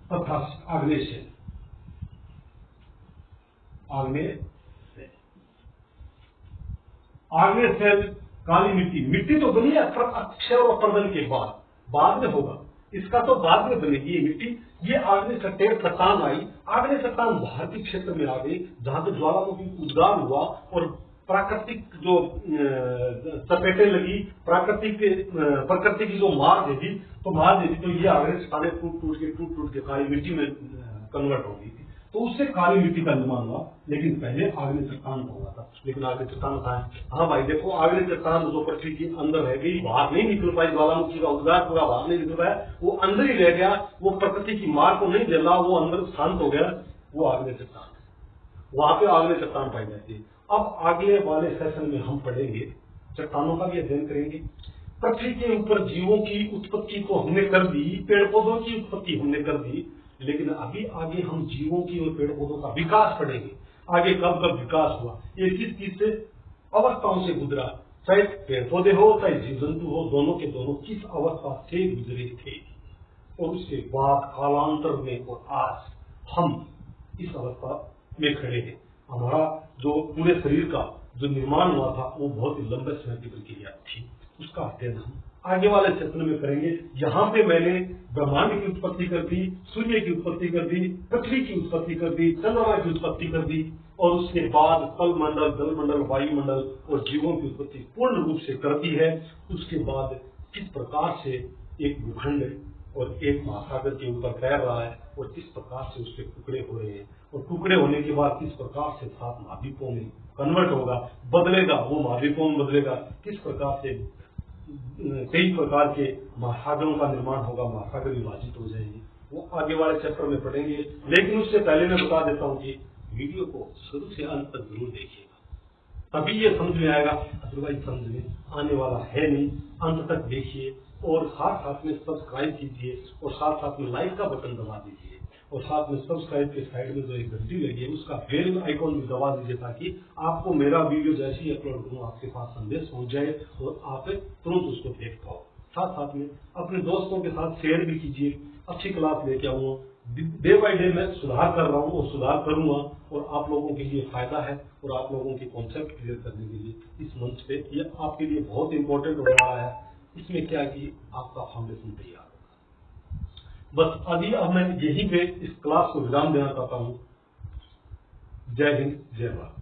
तथा आग्नेय से काली मिट्टी तो बनी है अक्षय और अपर्दन के बाद में होगा, इसका तो बाद में बनेगी ये मिट्टी। ये आग्नेय चट्टान आई, आग्नेय चट्टान भारतीय क्षेत्र में आ गई जहां पे ज्वालामुखी उद्गार हुआ और प्राकृतिक जो चपेटें लगी, प्रकृति की जो मार दे दी, तो ये आग्नेय चट्टानें टूट के काली मिट्टी में कन्वर्ट हो गई थी। तो उससे काली मिट्टी का निर्माण हुआ, लेकिन पहले आग्नेय चट्टान हुआ था। लेकिन आग्नेय चट्टान था, हाँ भाई देखो, आग्नेय चट्टान जो पृथ्वी के अंदर रह गई, बाहर नहीं निकल पाई, ज्वालामुखी का उद्गार पूरा बाहर नहीं निकल पाया, वो अंदर ही रह गया, वो प्रकृति की मार को नहीं झेला, वो अंदर शांत हो गया, वो आग्नेय चट्टान। वहां पे आग्नेय चट्टान पाई जाती है। अब आगे वाले सेशन में हम पढ़ेंगे, चट्टानों का भी अध्ययन करेंगे। पृथ्वी के ऊपर जीवों की उत्पत्ति तो हमने कर दी, पेड़ पौधों की उत्पत्ति हमने कर दी, लेकिन अभी आगे हम जीवों की और पेड़ पौधों का विकास पढ़ेंगे। आगे कब कब विकास हुआ, ये किस चीज से, अवस्थाओं से गुजरा, चाहे पेड़ पौधे हो चाहे जीव जंतु हो, दोनों के दोनों किस अवस्था से गुजरे थे और उसके बाद कालांतर में और आज हम इस अवस्था में खड़े हैं। हमारा जो पूरे शरीर का जो निर्माण हुआ था वो बहुत ही लंबे समय की प्रक्रिया थी, उसका अध्ययन हम आगे वाले क्षेत्र में करेंगे। यहाँ पे मैंने ब्रह्मांड की उत्पत्ति कर दी, सूर्य की उत्पत्ति कर दी, पृथ्वी की उत्पत्ति कर दी, चंद्रमा की उत्पत्ति कर दी और उसके बाद स्थल मंडल, जल मंडल, वायुमंडल और जीवों की उत्पत्ति पूर्ण रूप से कर दी है। उसके बाद किस प्रकार से एक भूखंड और एक महासागर के ऊपर तैर रहा है और किस प्रकार से उसके टुकड़े हो रहे हैं और टुकड़े होने के बाद किस प्रकार से 7 महाद्वीपों में कन्वर्ट होगा, बदलेगा, वो महाद्वीपों में बदलेगा, किस प्रकार से कई प्रकार के महासागरों का निर्माण होगा, महासागर विभाजित हो जाएंगे, वो आगे वाले चैप्टर में पढ़ेंगे। लेकिन उससे पहले मैं बता देता हूँ कि वीडियो को शुरू से अंत तक जरूर देखिएगा, तभी ये समझ में आएगा, अदरवाइज समझ में आने वाला है नहीं। अंत तक देखिए और साथ में सब्सक्राइब कीजिए और साथ में लाइक का बटन दबा दीजिए और साथ में सब्सक्राइब के साइड में जो एक घंटी लगी है उसका बेल आइकॉन भी दबा दीजिए, ताकि आपको मेरा वीडियो जैसे ही अपलोड करूँ आपके पास संदेश पहुंच जाए और आप तुरंत उसको देख पाओ। साथ में अपने दोस्तों के साथ शेयर भी कीजिए। अच्छी क्लास लेके आऊंगा, डे बाय डे मैं सुधार कर रहा हूँ और सुधार करूंगा और आप लोगों के लिए फायदा है और आप लोगों के कॉन्सेप्ट क्लियर करने के लिए इस मंच पे ये आपके लिए बहुत इंपॉर्टेंट हो रहा है। इसमें क्या कि आपका फाउंडेशन तैयार होगा। बस अभी अब मैं यहीं पे इस क्लास को विराम देना चाहता हूँ। जय हिंद, जय भारत।